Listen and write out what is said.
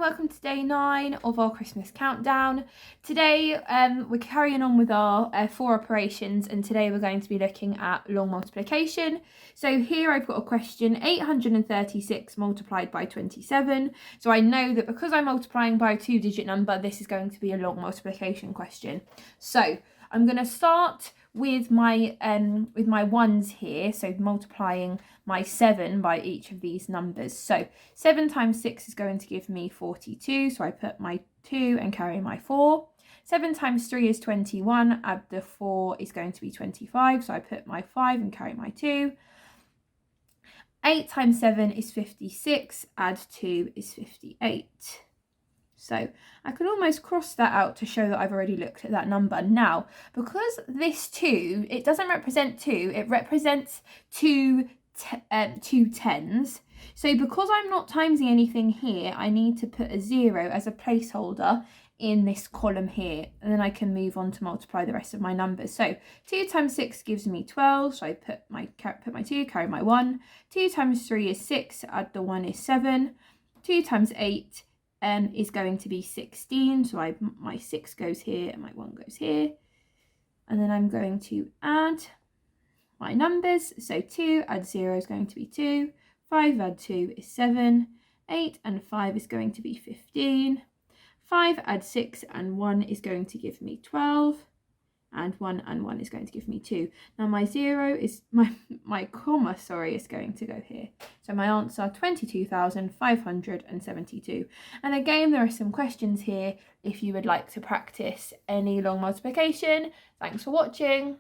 welcome to day 9 of our Christmas countdown. Today we're carrying on with our 4 operations, and today we're going to be looking at long multiplication. So here I've got a question, 836 multiplied by 27. So I know that because I'm multiplying by a 2-digit number, this is going to be a long multiplication question. So I'm going to start with my ones here, so multiplying my 7 by each of these numbers. So 7 times 6 is going to give me 42, so I put my 2 and carry my 4. 7 times 3 is 21, add the 4 is going to be 25, so I put my 5 and carry my 2. 8 times 7 is 56, add 2 is 58. So I could almost cross that out to show that I've already looked at that number. Now, because this 2, it doesn't represent 2, it represents two tens. So because I'm not timesing anything here, I need to put a 0 as a placeholder in this column here, and then I can move on to multiply the rest of my numbers. So 2 times 6 gives me 12, so I put my 2, carry my 1. 2 times 3 is 6, add the 1 is 7. 2 times 8 is going to be 16, so my 6 goes here and my 1 goes here, and then I'm going to add my numbers. So 2 add 0 is going to be 2, 5 add 2 is 7, 8 and 5 is going to be 15, 5 add 6 and 1 is going to give me 12, and 1 and 1 is going to give me 2. Now my 0 is, my comma, sorry, is going to go here. So my answer, 22,572. And again, there are some questions here if you would like to practice any long multiplication. Thanks for watching.